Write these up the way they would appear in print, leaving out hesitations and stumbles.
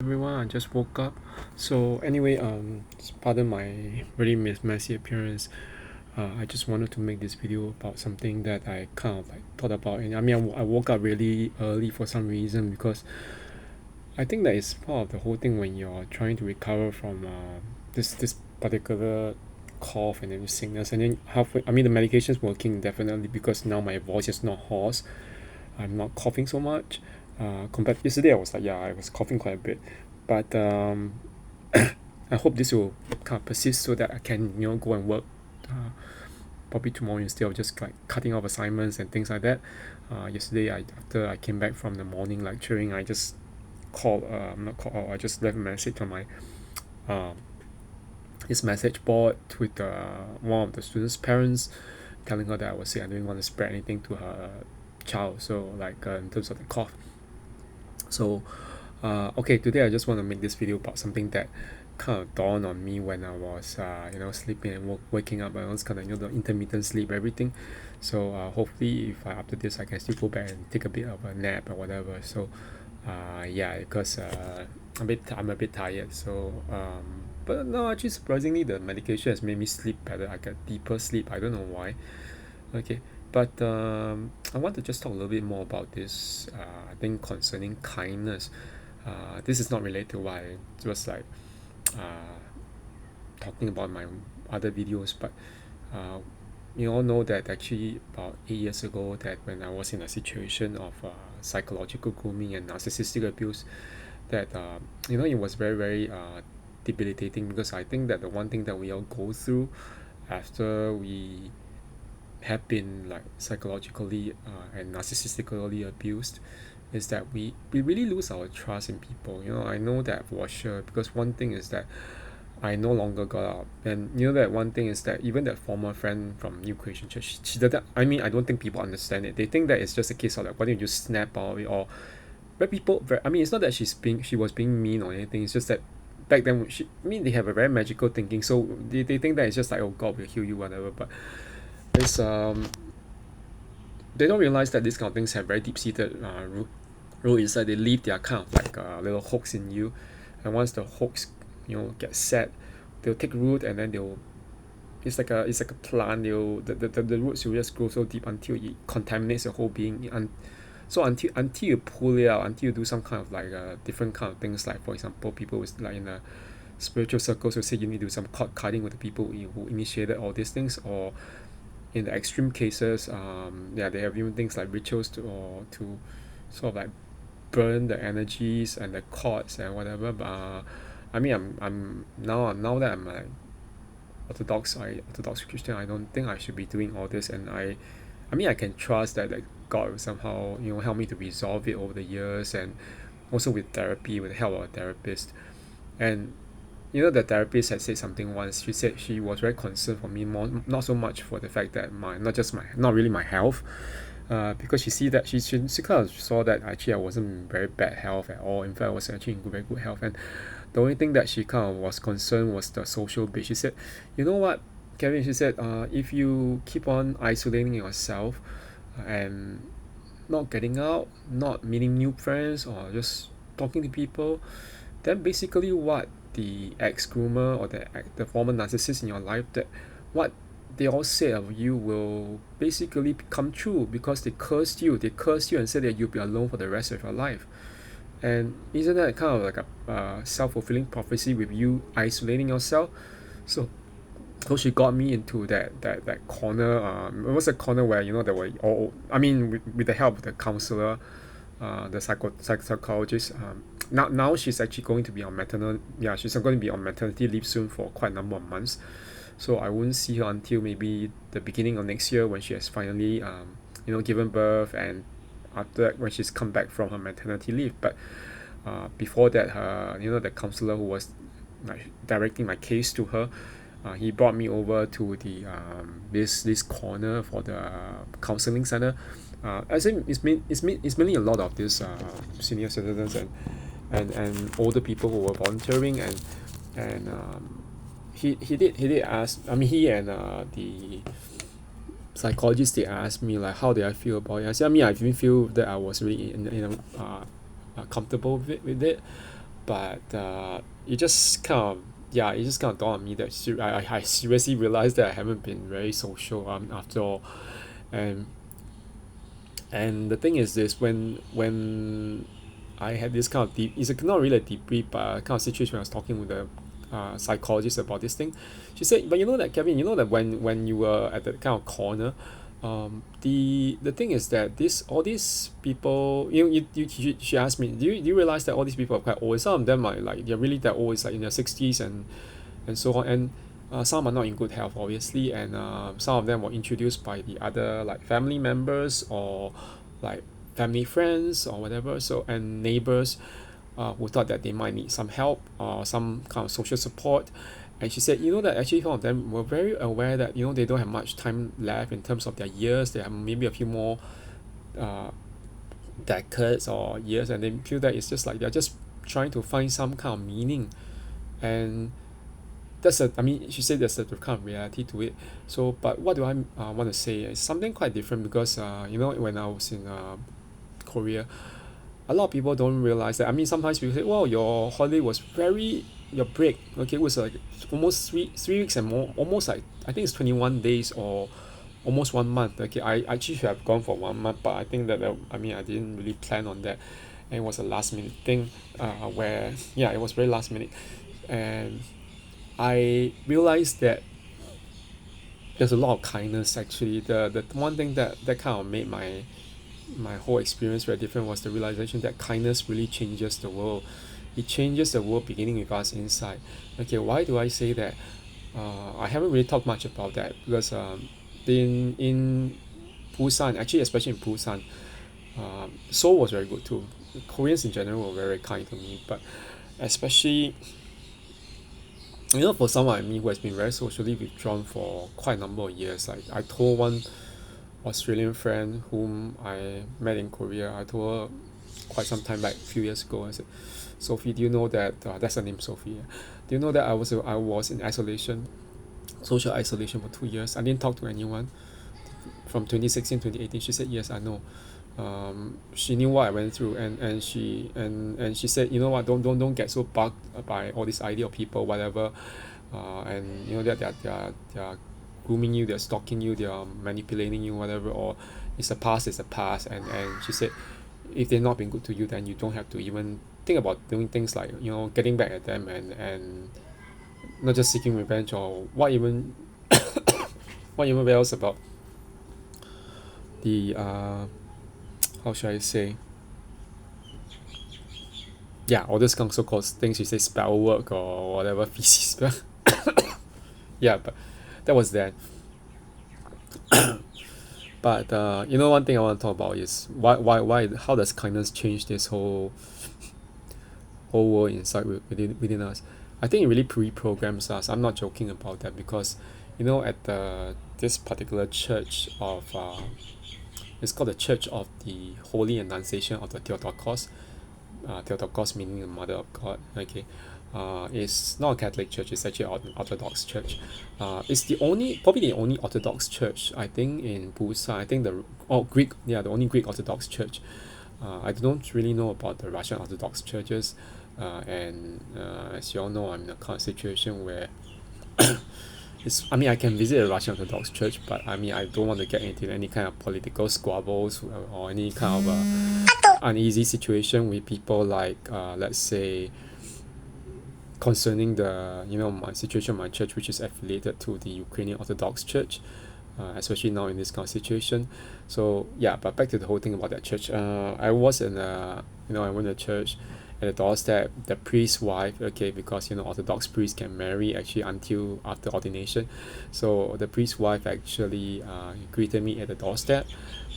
Everyone, I just woke up. So anyway, pardon my really messy appearance. I just wanted to make this video about something that I kind of like thought about, and I woke up really early for some reason because I think that is part of the whole thing when you're trying to recover from this particular cough and then sickness, and then halfway. The medication's working definitely because now my voice is not hoarse. I'm not coughing so much. Compared to yesterday, I was coughing quite a bit, but I hope this will kind of persist so that I can go and work. Probably tomorrow instead of just like cutting off assignments and things like that. Yesterday, after I came back from the morning lecturing, I just called. Not called. I just left a message on my uh, his message board with one of the students' parents, telling her that I was sick. I didn't want to spread anything to her child. So like in terms of the cough. So okay, today I just want to make this video about something that kind of dawned on me when I was sleeping and waking up. I was kind of the intermittent sleep, everything. So hopefully, if after this I can still go back and take a bit of a nap or whatever. So yeah, because I'm a bit tired. So but no, actually surprisingly, the medication has made me sleep better. I get deeper sleep. I don't know why. Okay, but I want to just talk a little bit more about this. I think concerning kindness. This is not related to what I was like uh, talking about my other videos, but uh, you all know that actually about 8 years ago, that when I was in a situation of psychological grooming and narcissistic abuse, that it was very very debilitating, because I think that the one thing that we all go through after we have been like psychologically and narcissistically abused is that we really lose our trust in people. I know that for sure, because one thing is that I no longer got out, and that one thing is that even that former friend from New Creation Church, she doesn't. I don't think people understand it. They think that it's just a case of like, why don't you just snap out of it, or but people. It's not that she was being mean or anything. It's just that back then they have a very magical thinking, so they think that it's just like, oh, God will heal you, whatever. But it's they don't realize that these kind of things have very deep seated root inside. They leave their kind of like little hooks in you, and once the hooks get set, they'll take root, and then they'll it's like a plant. The roots will just grow so deep until it contaminates your whole being. And so until you pull it out, until you do some kind of like different kind of things, like for example, people with like in the spiritual circles will say you need to do some cord cutting with the people who initiated all these things, or in the extreme cases, yeah, they have even things like rituals to sort of like burn the energies and the cords and whatever. But I'm now that I'm like Orthodox Christian, I don't think I should be doing all this, and I can trust that like God will somehow help me to resolve it over the years, and also with therapy, with the help of a therapist. And the therapist had said something once. She said she was very concerned for me, more not so much for the fact that not really my health, because she kind of saw that actually I wasn't in very bad health at all. In fact, I was actually in very good health, and the only thing that she kind of was concerned was the social bit. She said, you know what, Kevin? She said, if you keep on isolating yourself and not getting out, not meeting new friends, or just talking to people, then basically what the ex-groomer or the former narcissist in your life, that what they all said of you will basically come true, because they cursed you and said that you'll be alone for the rest of your life. And isn't that kind of like a self-fulfilling prophecy with you isolating yourself? So so she got me into that corner. It was a corner where there were all. With the help of the counselor, the psychologist. Now she's actually going to be on maternal. Yeah, she's going to be on maternity leave soon for quite a number of months. So I won't see her until maybe the beginning of next year, when she has finally given birth, and after that when she's come back from her maternity leave. But before that, the counselor who was like directing my case to her, he brought me over to the this corner for the counseling center. I think it's mainly a lot of these senior citizens and older people who were volunteering, and he did ask. He and the psychologist, they asked me like how did I feel about it. I said, I didn't feel that I was really comfortable with it. but it just kind of it just kind of dawned on me that I seriously realized that I haven't been very social after all. And and the thing is this, when I had this kind of deep, it's not really a debrief but a kind of situation when I was talking with a psychologist about this thing. She said, but you know that, Kevin, you know that when you were at that kind of corner, the thing is that this all these people, she asked me, do you realize that all these people are quite old? Some of them are like they're really that old, it's like in their 60s and so on. And some are not in good health, obviously, and some of them were introduced by the other like family members or like family friends or whatever, so, and neighbors who thought that they might need some help or some kind of social support. And she said, that actually some of them were very aware that they don't have much time left in terms of their years. They have maybe a few more uh, decades or years, and they feel that it's just like they're just trying to find some kind of meaning. And she said there's a kind of reality to it. So, but what do I want to say? It's something quite different because when I was in Korea, a lot of people don't realize that. Sometimes people say, "Well, your holiday was your break, okay, was like almost three weeks and more, almost like I think it's 21 days or almost 1 month." Okay, I actually should have gone for 1 month, but I think that I didn't really plan on that, and it was a last minute thing, where it was very last minute, and I realized that there's a lot of kindness actually. The one thing that kind of made my whole experience very different was the realization that kindness really changes the world. It changes the world beginning with us inside. Okay, why do I say that? I haven't really talked much about that because in Busan, actually especially in Busan, Seoul was very good too. Koreans in general were very kind to me, but especially for someone like me who has been very socially withdrawn for quite a number of years. Like I told one Australian friend whom I met in Korea, I told her quite some time back, a few years ago. I said, Sophie, do you know that that's her name, Sophie? Do you know that I was in isolation, social isolation for 2 years? I didn't talk to anyone from 2016 2018. She said, yes, I know. She knew what I went through, and she said, you know what, don't get so bugged by all this idea of people, whatever, and that they're grooming you, they're stalking you, they're manipulating you, whatever, or it's a past, and she said, if they've not been good to you, then you don't have to even think about doing things like getting back at them, and not just seeking revenge or what even else about the how should I say, all those kind of so-called things you say, spell work or whatever, feces spell. But that was that. But one thing I want to talk about is why how does kindness change this whole world inside within us. I think it really pre-programs us. I'm not joking about that because at this particular church of it's called the Church of the Holy Annunciation of the Theotokos. Theotokos meaning the Mother of God. Okay, it's not a Catholic church. It's actually an Orthodox church. It's probably the only Orthodox church I think in Busan. I think the only Greek Orthodox church. I don't really know about the Russian Orthodox churches, and as you all know, I'm in a kind of situation where I can visit a Russian Orthodox church, but I don't want to get into any kind of political squabbles or any kind of uneasy situation with people, like let's say concerning the my situation, my church, which is affiliated to the Ukrainian Orthodox Church, especially now in this kind of situation. So but back to the whole thing about that church. I was in I went to church. At the doorstep, the priest's wife, okay, because Orthodox priests can marry actually until after ordination. So the priest's wife actually greeted me at the doorstep,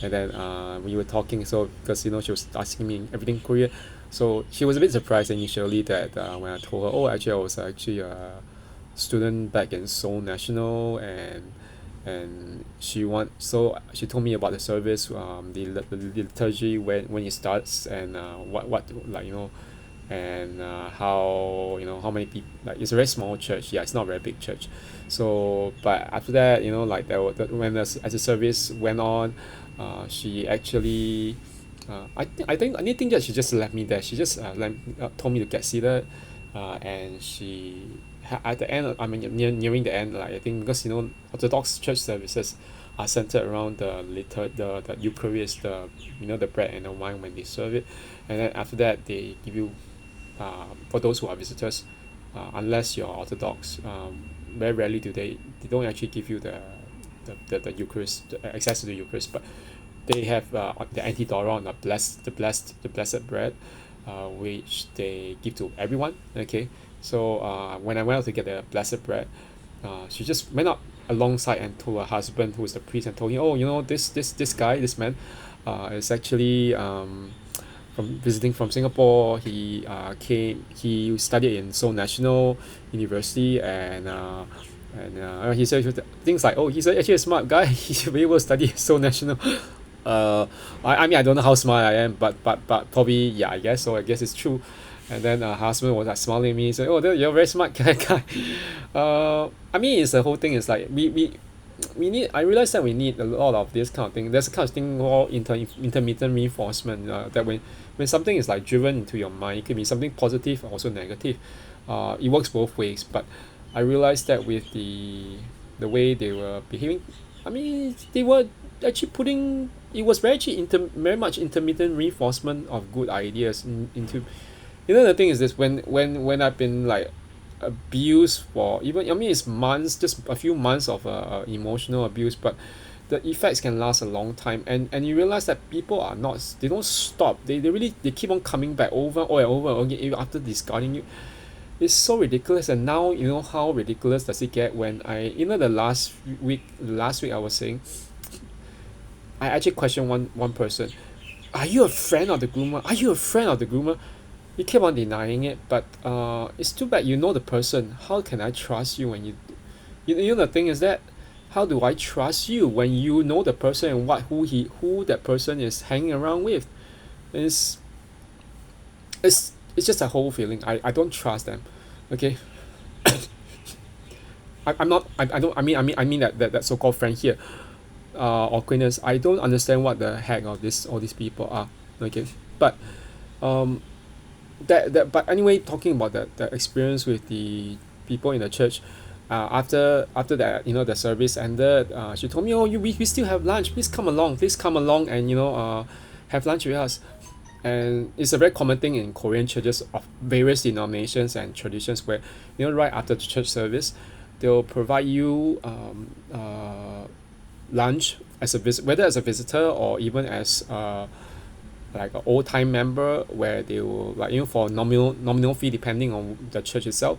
and then we were talking. So because she was asking me everything Korea, so she was a bit surprised initially that when I told her, oh, actually I was actually a student back in Seoul National, and she told me about the service, the liturgy, when it starts, and what and how how many people, like it's a very small church. It's not a very big church. So but after that, like when as the service went on, she actually I think anything that she just left me there. She just told me to get seated, and at the end, I mean nearing the end, like I think because Orthodox church services are centered around the Eucharist, the bread and the wine when they serve it, and then after that they give you, for those who are visitors, unless you're Orthodox, very rarely they don't actually give you the Eucharist, access to the Eucharist, but they have the antidoron, the blessed bread, which they give to everyone. Okay, so when I went out to get the blessed bread, she just went up alongside and told her husband, who is the priest, and told him, oh, this guy, this man, is actually from visiting from Singapore. He studied in Seoul National University, and he said things like, oh, he's actually a smart guy. He should be able to study Seoul National. I mean, I don't know how smart I am, but probably, yeah, I guess so. I guess it's true. And then her husband was like smiling at me. He said, "Oh, you're a very smart guy." I mean, it's the whole thing is like we need. I realize that we need a lot of this kind of thing. There's a kind of thing called intermittent reinforcement. That when something is like driven into your mind, it can be something positive, also negative. It works both ways. But I realized that with the way they were behaving, I mean, they were actually putting, it was very much intermittent reinforcement of good ideas into. The thing is this: when I've been like abused for, even, I mean, it's months, just a few months of emotional abuse, but the effects can last a long time, and you realize that people are not, they don't stop, they keep on coming back over and over again even after discarding you. It's so ridiculous. And now, how ridiculous does it get when the last week I was saying, I actually questioned one person. Are you a friend of the groomer? Are you a friend of the groomer? He kept on denying it, but it's too bad. You know the person. How can I trust you when the thing is that, how do I trust you when you know the person and who that person is hanging around with? It's it's just a whole feeling. I don't trust them. Okay. I'm not, I don't, I mean that so-called friend here, or acquaintance. I don't understand what the heck of this all these people are. Okay, but um but anyway, talking about the experience with the people in the church, after that, the service ended, she told me, oh, we still have lunch, please come along and have lunch with us. And it's a very common thing in Korean churches of various denominations and traditions, where right after the church service, they'll provide you lunch as whether as a visitor or even as like an old time member, where they will, like, for nominal fee, depending on the church itself.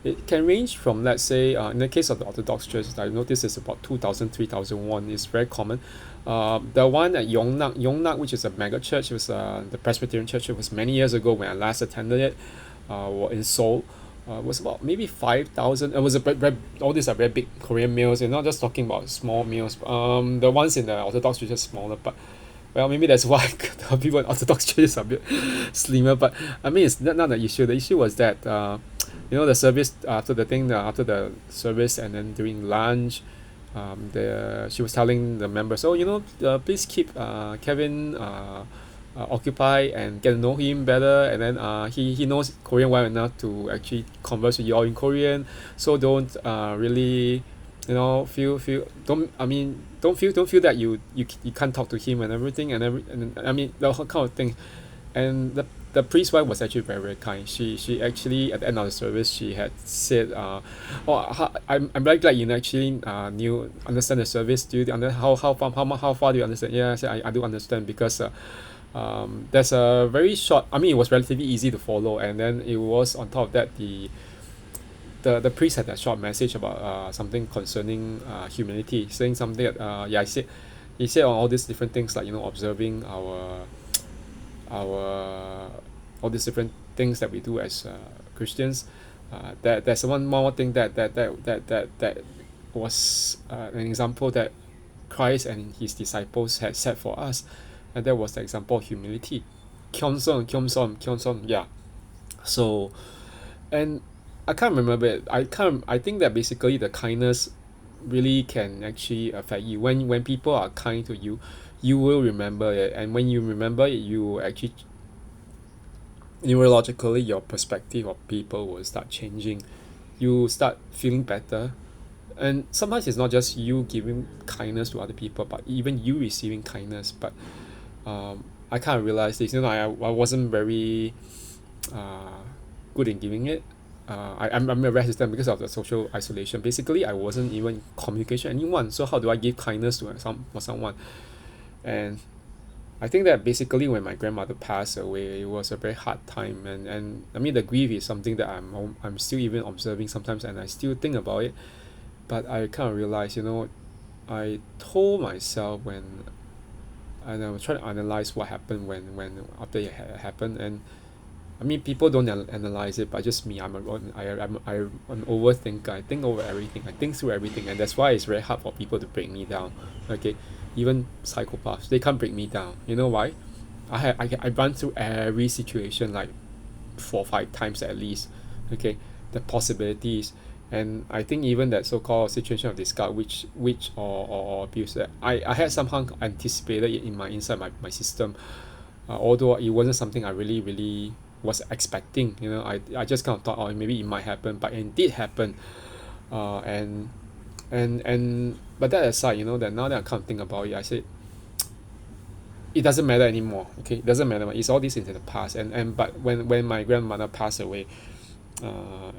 It can range from, let's say, in the case of the Orthodox churches, I noticed it's about 2,000, 3,000 won. It's very common. The one at Yongnak, which is a mega church, it was the Presbyterian church. It was many years ago when I last attended it, in Seoul. It was about maybe 5,000. It was all these are very big Korean meals. You're not just talking about small meals. The ones in the Orthodox church is smaller, but well, maybe that's why the people in Orthodox churches are a bit slimmer. But I mean, it's not the issue. The issue was that the service, after the service, and then during lunch, she was telling the members, oh, please keep Kevin occupied and get to know him better, and then he knows Korean well enough to actually converse with you all in Korean, so don't really don't feel that you can't talk to him and everything, and I mean, the whole kind of thing. And the priest wife was actually very, very kind. She actually, at the end of the service, she had said, I'm very glad you actually understand the service. Do you understand how far do you understand? Yeah, I said, I do understand, because there's a very short, I mean, it was relatively easy to follow, and then it was, on top of that, the priest had that short message about something concerning humility, saying something that, he said on all these different things, like, observing our all these different things that we do as Christians. There's one more thing that was an example that Christ and his disciples had set for us, and that was the example of humility. Kyomsom, yeah. So, and I can't remember it. I think that basically the kindness really can actually affect you when people are kind to you. you will remember it, and when you remember it, you actually neurologically your perspective of people will start changing. You start feeling better, and sometimes it's not just you giving kindness to other people, but even you receiving kindness. But I kind of realized this. I wasn't very uh, good in giving it. I'm a resistant because of the social isolation. Basically, I wasn't even in communication with anyone. So how do I give kindness to someone? And I think that basically when my grandmother passed away, it was a very hard time, and I mean the grief is something that I'm still even observing sometimes, and I still think about it. But I kind of realized, I told myself when, and I was trying to analyze what happened when after it happened. And I mean people don't analyze it, but just me, I'm an overthinker. I think over everything, I think through everything, and that's why it's very hard for people to break me down. Okay, even psychopaths, they can't break me down. You know why? I run through every situation like 4 or 5 times at least. Okay, the possibilities. And I think even that so-called situation of discard, or abuse, that I had somehow anticipated it in my inside my system, although it wasn't something I really was expecting. I just kind of thought, oh, maybe it might happen, but it did happen. And but that aside, that now that I come think about it, I said it doesn't matter anymore. Okay, it doesn't matter. It's all this in the past. And but when my grandmother passed away, uh,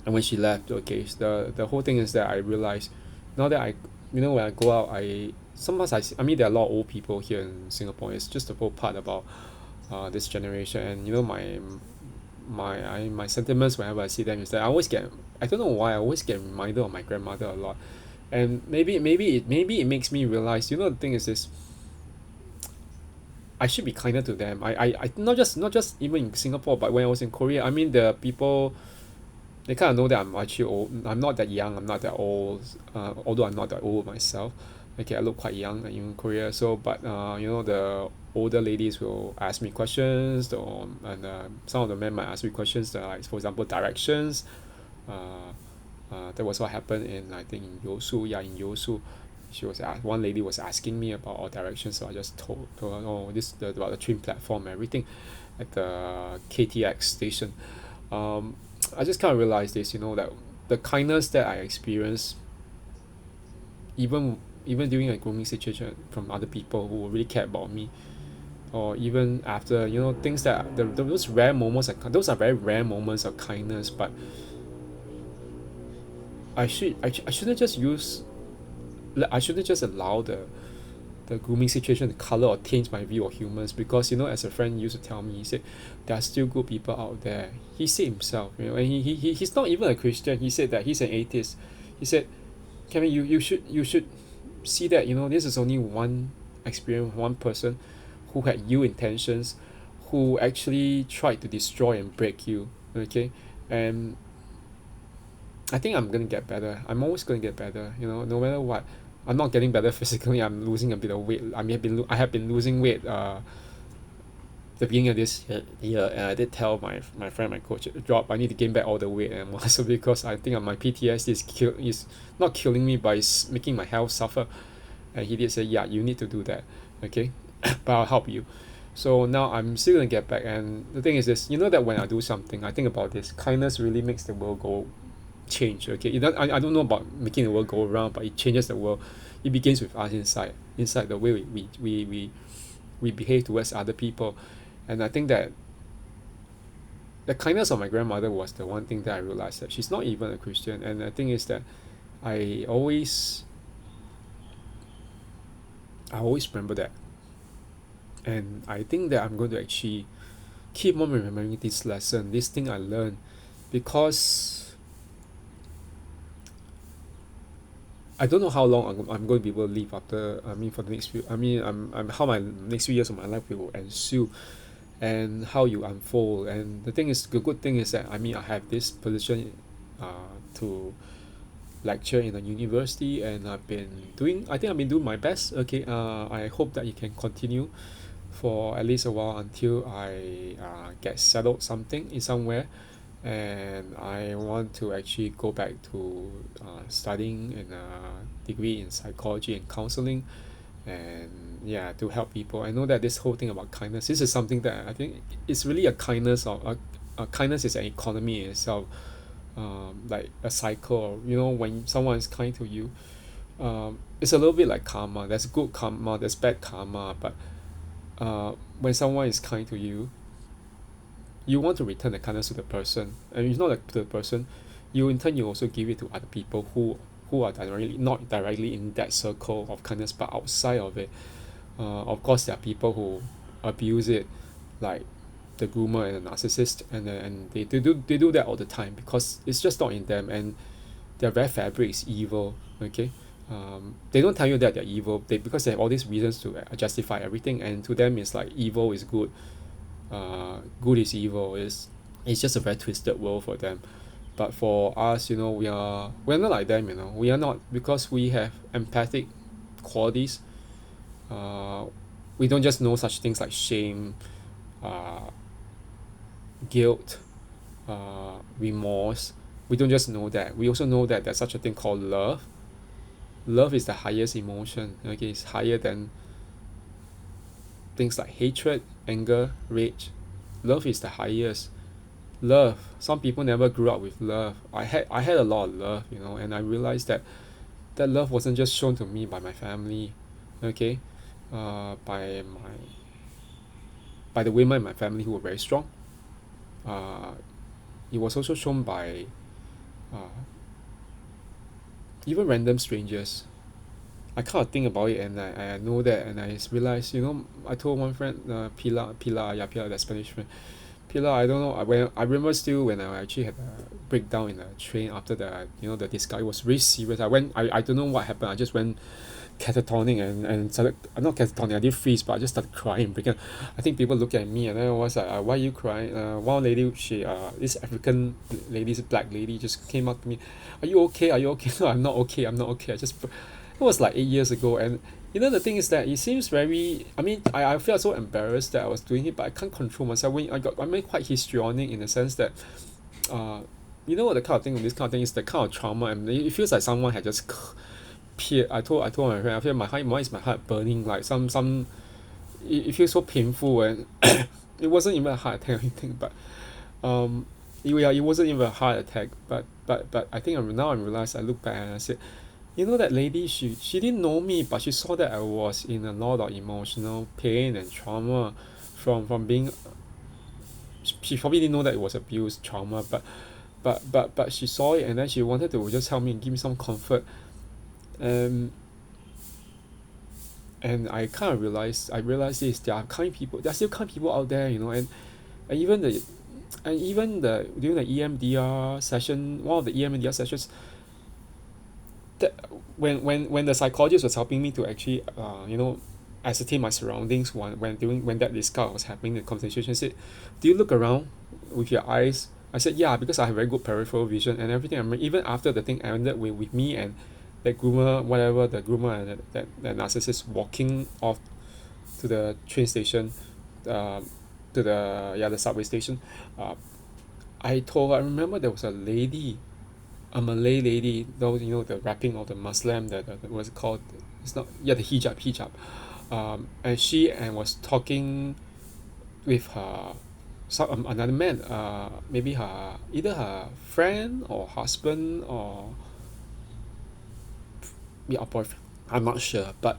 and when she left, okay, the whole thing is that I realized now that when I go out, sometimes I mean there are a lot of old people here in Singapore. It's just the whole part about this generation. And my sentiments whenever I see them is that I don't know why I always get reminded of my grandmother a lot. And maybe it makes me realize, the thing is this, I should be kinder to them. I not just even in Singapore, but when I was in Korea, I mean the people, they kind of know that I'm actually old. I'm not that young. I'm not that old. Although I'm not that old myself. Okay, I look quite young in Korea. So, but the older ladies will ask me questions, and some of the men might ask me questions, like for example directions. Uh, that was what happened in, I think, in Yosu. Yeah, in Yosu, one lady was asking me about all directions, so I just told her, oh, about the train platform, everything, at the KTX station. Um, I just kind of realized this, that the kindness that I experienced, even during a grooming situation from other people who really care about me, or even after, things that those rare moments, those are very rare moments of kindness. But I shouldn't just I shouldn't just allow the grooming situation to color or taint my view of humans. Because as a friend used to tell me, he said there are still good people out there. He said himself, and he's not even a Christian. He said that he's an atheist. He said, Kevin, you should see that, this is only one experience, one person who had ill intentions, who actually tried to destroy and break you. Okay. And I think I'm gonna get better. I'm always gonna get better. No matter what. I'm not getting better physically. I'm losing a bit of weight. I have been losing weight. The beginning of this year, and I did tell my friend, my coach, drop. I need to gain back all the weight and muscle because I think my PTSD is not killing me, but it's making my health suffer. And he did say, yeah, you need to do that. Okay, but I'll help you. So now I'm still gonna get back. And the thing is this, that when I do something, I think about this. Kindness really makes the world go change. Okay, I don't know about making the world go around, but it changes the world. It begins with us inside the way we behave towards other people. And I think that the kindness of my grandmother was the one thing that I realized, that she's not even a Christian. And the thing is that I always remember that. And I think that I'm going to actually keep on remembering this lesson, this thing I learned. Because I don't know how long I'm going to be able to live after. I mean, for the next few. I mean, I'm how my next few years of my life will ensue, and how you unfold. And the thing is, the good thing is that, I mean, I have this position, to lecture in a university, and I think I've been doing my best. Okay. I hope that it can continue for at least a while, until I get settled something in somewhere. And I want to actually go back to studying in a degree in psychology and counseling. And yeah, to help people. I know that this whole thing about kindness, this is something that I think it's really a kindness of a kindness is an economy in itself, like a cycle. When someone is kind to you, it's a little bit like karma. There's good karma, there's bad karma, but when someone is kind to you, you want to return the kindness to the person, and it's not like to the person, you in turn you also give it to other people who are directly not directly in that circle of kindness but outside of it. Of course, there are people who abuse it, like the groomer and the narcissist, and they do that all the time because it's just not in them, and their very fabric is evil. Okay, they don't tell you that they're evil, because they have all these reasons to justify everything, and to them it's like evil is good, good is evil. It's just a very twisted world for them. But for us, we're not like them. We are not, because we have empathic qualities. uh, we don't just know such things like shame, uh, guilt, remorse. We don't just know that, we also know that there's such a thing called love. Love is the highest emotion. Okay, it's higher than things like hatred, anger, rage. Love is the highest. Love, some people never grew up with love. I had a lot of love, and I realized that that love wasn't just shown to me by my family. Okay, by the women in my family who were very strong. uh, it was also shown by uh, even random strangers. I kind of think about it, and I know that, and I realized, I told one friend, Pilar, yeah, Pilar, that Spanish friend, Pilar, I don't know, I remember still when I actually had a breakdown in the train after the this guy was really serious. I don't know what happened. I just went catatonic, and started, not catatonic, I didn't freeze, but I just started crying because I think people look at me, and then I was like, why are you crying? One lady, this African lady, this black lady, just came up to me, are you okay? Are you okay? No, I'm not okay. I'm not okay. It was like 8 years ago, and the thing is that it seems very. I mean, I felt so embarrassed that I was doing it, but I can't control myself. I'm quite histrionic in the sense that, uh, the kind of thing, this kind of thing is the kind of trauma, and it feels like someone had just peered. I told my friend, I feel my heart, why is my heart burning, like some. It feels so painful, and it wasn't even a heart attack or anything, but it wasn't even a heart attack, but I think now I realize, I look back and I said, that lady, she didn't know me, but she saw that I was in a lot of emotional pain and trauma from being. She probably didn't know that it was abuse trauma, but she saw it, and then she wanted to just help me and give me some comfort. Um, and I realized this: there are kind people. There are still kind people out there, and even the during the EMDR session, one of the EMDR sessions, that when the psychologist was helping me to actually ascertain my surroundings, when that discussion was happening, the conversation said, do you look around with your eyes? I said, yeah, because I have very good peripheral vision and everything. Even after the thing ended with me and that groomer, whatever, the groomer and that narcissist walking off to the train station, to the subway station. uh, I remember there was a lady, a Malay lady, those, the wrapping of the Muslim, the what's it called? It's not, yeah, the hijab. And she was talking with her another man, maybe either her friend or husband or, yeah, boyfriend. I'm not sure, but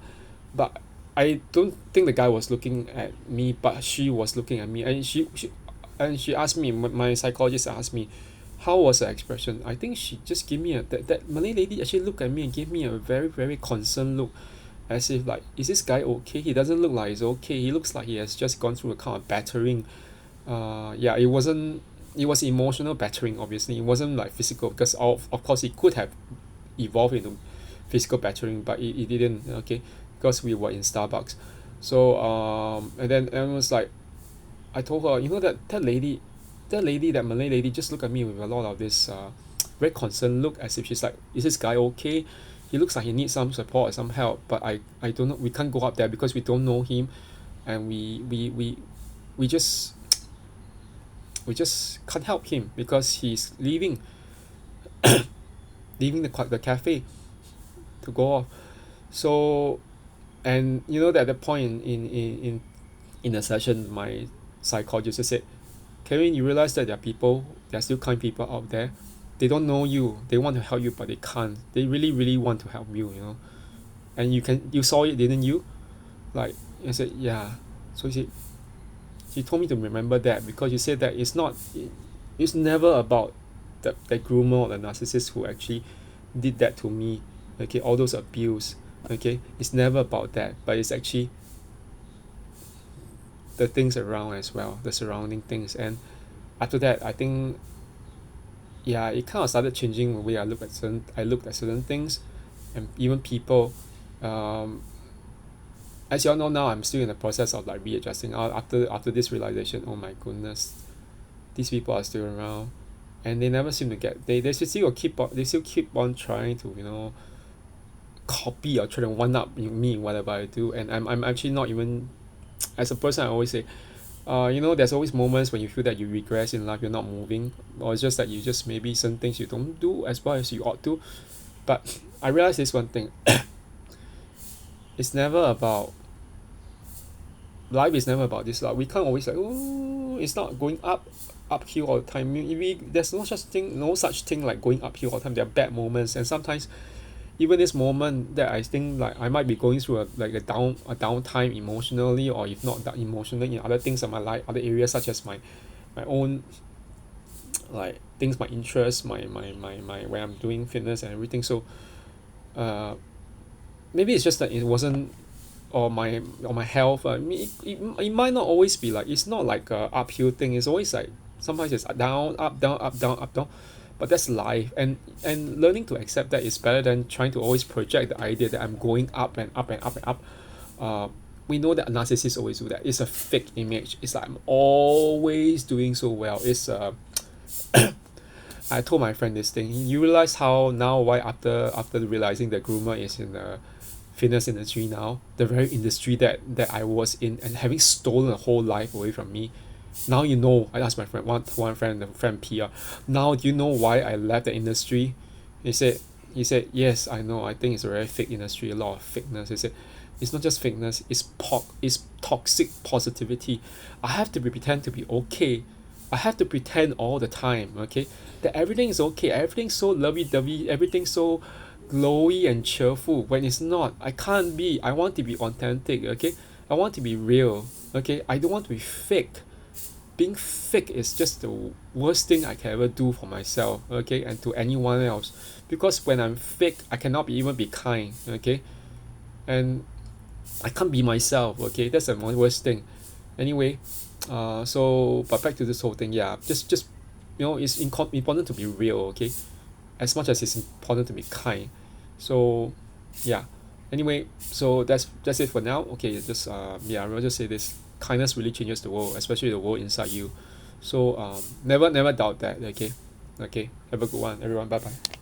I don't think the guy was looking at me, but she was looking at me, and she asked me. My psychologist asked me, how was her expression? I think she just gave me that Malay lady actually looked at me and gave me a very, very concerned look, as if like, is this guy okay? He doesn't look like he's okay. He looks like he has just gone through a kind of battering. Yeah, it wasn't. It was emotional battering. Obviously, it wasn't like physical, because of course it could have evolved into physical battering, but it didn't. Okay, because we were in Starbucks. So and then it was like, I told her, that Malay lady just looked at me with a lot of this very concerned look, as if she's like, is this guy okay? He looks like he needs some support or some help, but I don't know. We can't go up there because we don't know him, and we just can't help him because he's leaving the cafe to go off. So And you know that at the point in the session, my psychologist just said, Kevin, you realize that there are still kind people out there. They don't know you. They want to help you, but they can't. They really, really want to help you, you know. And you saw it, didn't you? Like, I said, yeah. So he told me to remember that, because you said that it's never about the groomer or the narcissist who actually did that to me. Okay, all those abuse. Okay, it's never about that, but it's actually the things around as well, the surrounding things. And after that, I think, yeah, it kind of started changing the way I looked at certain things, and even people. um as you all know, now I'm still in the process of like readjusting out after this realization. Oh my goodness, these people are still around, and they never seem to get, they still keep on trying to, you know, copy or try to one up me in whatever I do. And I'm actually not even, as a person, I always say, you know, there's always moments when you feel that you regress in life, you're not moving, or it's just that you just, maybe some things you don't do as well as you ought to. But I realize this one thing. It's never about, life is never about this. Like, we can't always like, oh, it's not going uphill all the time. There's no such thing like going uphill all the time. There are bad moments, and sometimes even this moment that I think like I might be going through a downtime emotionally, or if not that emotionally, in other things in my life, other areas, such as my own, like, things, my interests, my when I'm doing fitness and everything. So uh maybe it's just that it wasn't, or my health. I mean, it might not always be like, it's not like a uphill thing. It's always like, sometimes it's down, up, down, up, down, up, down. But that's life, and learning to accept that is better than trying to always project the idea that I'm going up and up and up and up. uh we know that narcissists always do that. It's a fake image. It's like, I'm always doing so well. It's I told my friend this thing. You realize how now, why, after realizing that groomer is in the fitness industry now, the very industry that I was in, and having stolen a whole life away from me. Now you know, I asked my friend, one friend, the friend PR, now do you know why I left the industry? He said, yes, I know. I think it's a very fake industry, a lot of fakeness. He said, it's not just fakeness, it's toxic positivity. I have to pretend to be okay. I have to pretend all the time, okay, that everything is okay, everything's so lovey-dovey, everything's so glowy and cheerful, when it's not. I can't be. I want to be authentic, okay? I want to be real, okay? I don't want to be fake. Being fake is just the worst thing I can ever do for myself, okay, and to anyone else. Because when I'm fake, I cannot even be kind, okay? And I can't be myself, okay? That's the worst thing. Anyway, so, but back to this whole thing, yeah, just you know, it's important to be real, okay? As much as it's important to be kind. So, yeah. Anyway, so that's it for now. Okay, just yeah, I'll just say this: kindness really changes the world, especially the world inside you. So never doubt that. Okay, okay. Have a good one, everyone. Bye bye.